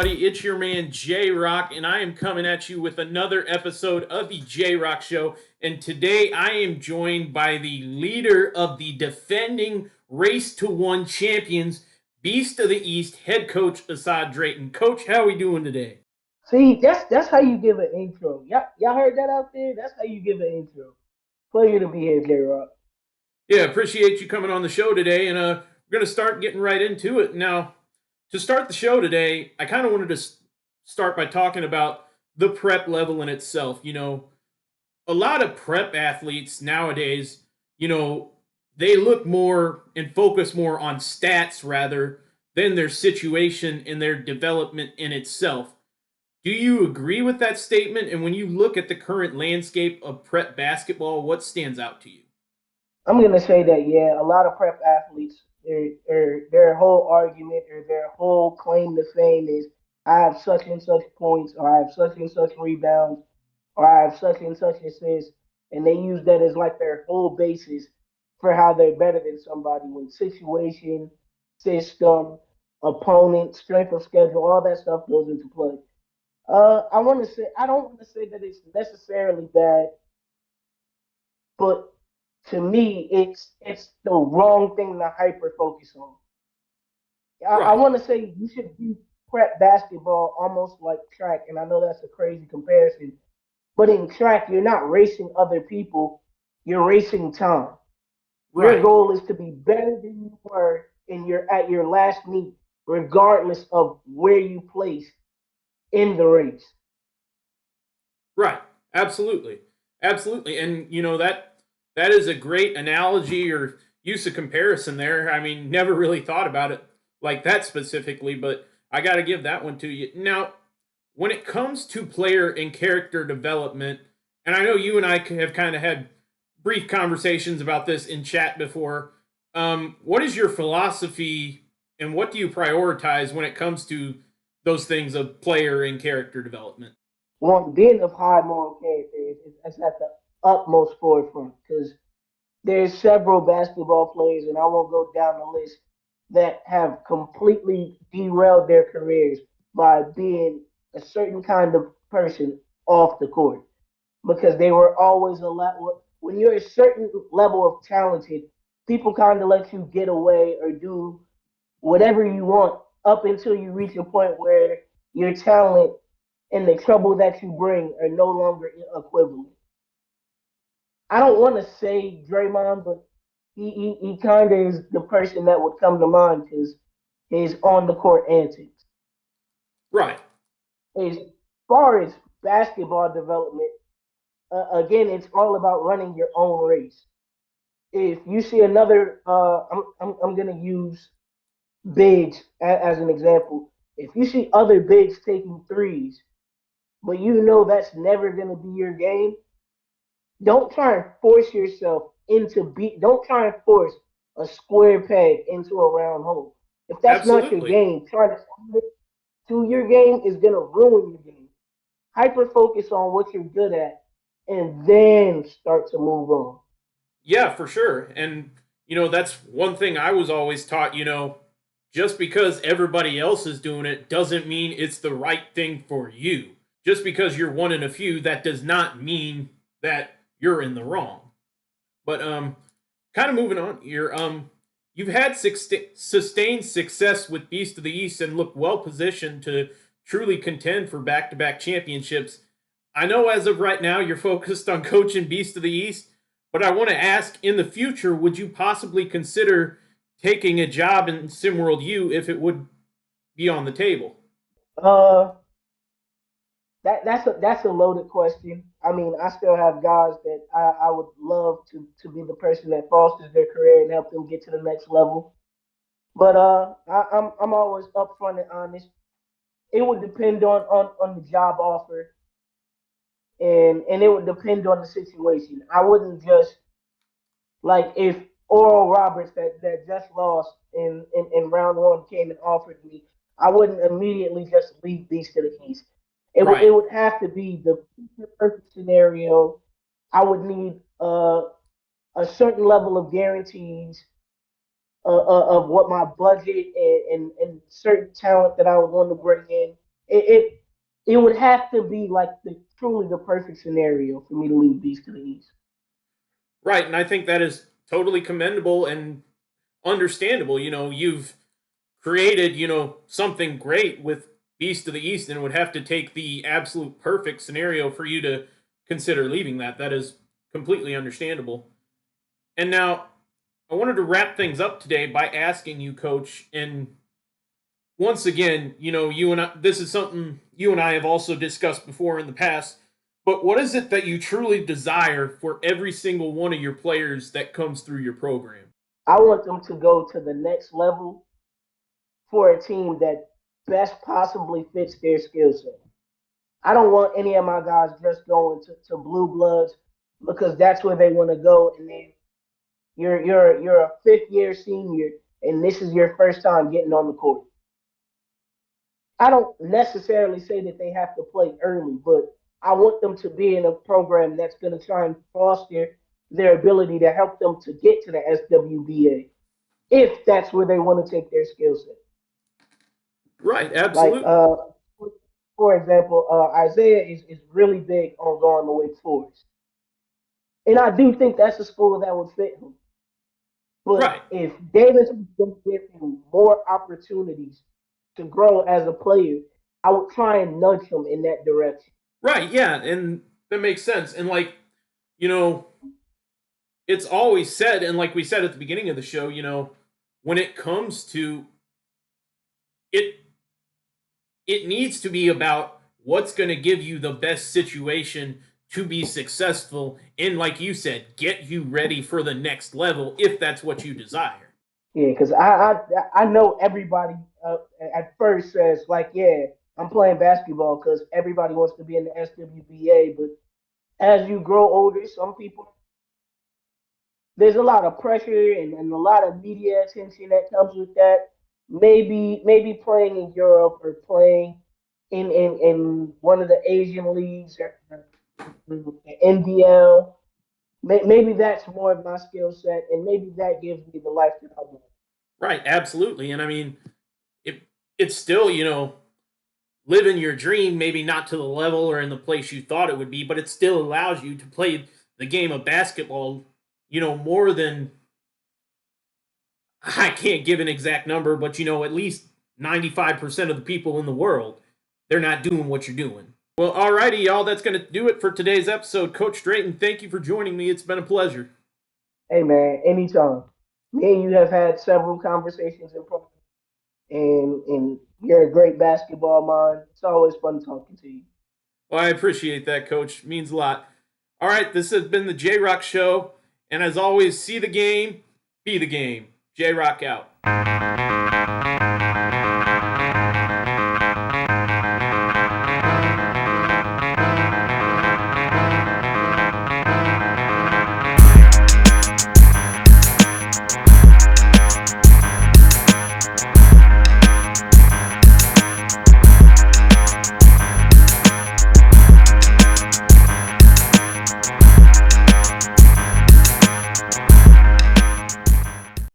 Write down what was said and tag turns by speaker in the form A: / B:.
A: everybody? It's your man J Rock, and I am coming at you with another episode of the J Rock Show. And today I am joined by the leader of the defending Race to One champions, Beast of the East, head coach Assad Drayton. Coach, how are we doing today?
B: See, that's how you give an intro. Y'all heard that out there? That's how you give an intro. Pleasure to be here, J Rock.
A: Yeah, appreciate you coming on the show today, and we're going to start getting right into it. Now, to start the show today, I kind of wanted to start by talking about the prep level in itself. A lot of prep athletes nowadays, they look more and focus more on stats rather than their situation and their development in itself. Do you agree with that statement? And when you look at the current landscape of prep basketball, what stands out to you?
B: I'm gonna say that yeah, a lot of prep athletes, their whole argument or their whole claim to fame is I have such and such points, or I have such and such rebounds, or I have such and such assists, and they use that as like their whole basis for how they're better than somebody when situation, system, opponent, strength of schedule, all that stuff goes into play. I don't want to say that it's necessarily bad, but to me, it's the wrong thing to hyper focus on. I
A: Right.
B: want to say you should view prep basketball almost like track, and I know that's a crazy comparison, but in track, you're not racing other people, you're racing time. Your
A: Right.
B: goal is to be better than you were at your last meet, regardless of where you place in the race.
A: Right. Absolutely. Absolutely. And that is a great analogy or use of comparison there. I mean, never really thought about it like that specifically, but I got to give that one to you. Now, when it comes to player and character development, and I know you and I have kind of had brief conversations about this in chat before. What is your philosophy and what do you prioritize when it comes to those things of player and character development?
B: One being of high moral character is at the utmost forefront because there's several basketball players, and I won't go down the list that have completely derailed their careers by being a certain kind of person off the court because they were always a lot. When you're a certain level of talented, people kind of let you get away or do whatever you want up until you reach a point where your talent and the trouble that you bring are no longer equivalent. I don't want to say Draymond, but he kind of is the person that would come to mind because his on the court antics.
A: Right.
B: As far as basketball development, again, it's all about running your own race. If you see another, I'm gonna use bigs as an example. If you see other bigs taking threes, but you know that's never gonna be your game, don't try and force yourself into don't try and force a square peg into a round hole. If that's not your
A: Absolutely.
B: game, trying to your game is gonna ruin your game. Hyper focus on what you're good at and then start to move on.
A: Yeah, for sure. And, that's one thing I was always taught, just because everybody else is doing it doesn't mean it's the right thing for you. Just because you're one in a few, that does not mean that you're in the wrong. But kind of moving on here, you've had sustained success with Beast of the East and look well positioned to truly contend for back-to-back championships. I know as of right now you're focused on coaching Beast of the East, but I want to ask in the future, would you possibly consider taking a job in SimWorld U if it would be on the table?
B: Uh, that's a loaded question. I mean, I still have guys that I would love to be the person that fosters their career and help them get to the next level. But I'm always upfront and honest. It would depend on the job offer and it would depend on the situation. I wouldn't just like if Oral Roberts that just lost in round one came and offered me, I wouldn't immediately just leave Beast to the East. It
A: Right.
B: would have to be the perfect scenario. I would need a certain level of guarantees of what my budget and certain talent that I would want to bring in. It it would have to be like the truly the perfect scenario for me to leave Beast to the East.
A: Right, and I think that is totally commendable and understandable. You've created, something great with Beast of the East, and it would have to take the absolute perfect scenario for you to consider leaving that. That is completely understandable. And now, I wanted to wrap things up today by asking you, Coach, and once again, you and I, this is something you and I have also discussed before in the past. But what is it that you truly desire for every single one of your players that comes through your program?
B: I want them to go to the next level for a team that best possibly fits their skill set. I don't want any of my guys just going to blue bloods because that's where they want to go, and then you're a fifth year senior and this is your first time getting on the court. I don't necessarily say that they have to play early, but I want them to be in a program that's going to try and foster their ability to help them to get to the SWBA if that's where they want to take their skill set.
A: Right,
B: Like,
A: absolutely.
B: for example, Isaiah is really big on going to Wake Forest. And I do think that's a school that would fit him. But
A: Right.
B: if Davis was give him more opportunities to grow as a player, I would try and nudge him in that direction.
A: Right, yeah, and that makes sense. And you know, it's always said, and like we said at the beginning of the show, when it comes to it, it needs to be about what's going to give you the best situation to be successful and, like you said, get you ready for the next level if that's what you desire.
B: Yeah, because I know everybody at first says like, yeah, I'm playing basketball because everybody wants to be in the SWBA. But as you grow older, some people there's a lot of pressure and a lot of media attention that comes with that. Maybe playing in Europe or playing in one of the Asian leagues or the NBL. Maybe that's more of my skill set, and maybe that gives me the life that I want.
A: Right, absolutely. And I mean, it's still, living your dream, maybe not to the level or in the place you thought it would be, but it still allows you to play the game of basketball, more than I can't give an exact number, but at least 95% of the people in the world, they're not doing what you're doing. Well, alrighty, y'all, that's going to do it for today's episode. Coach Drayton, thank you for joining me. It's been a pleasure.
B: Hey man, anytime. Me and you have had several conversations in private, and you're a great basketball mind. It's always fun talking to you.
A: Well, I appreciate that, Coach. It means a lot. All right, this has been the J Rock Show. And as always, see the game, be the game. J Rock out.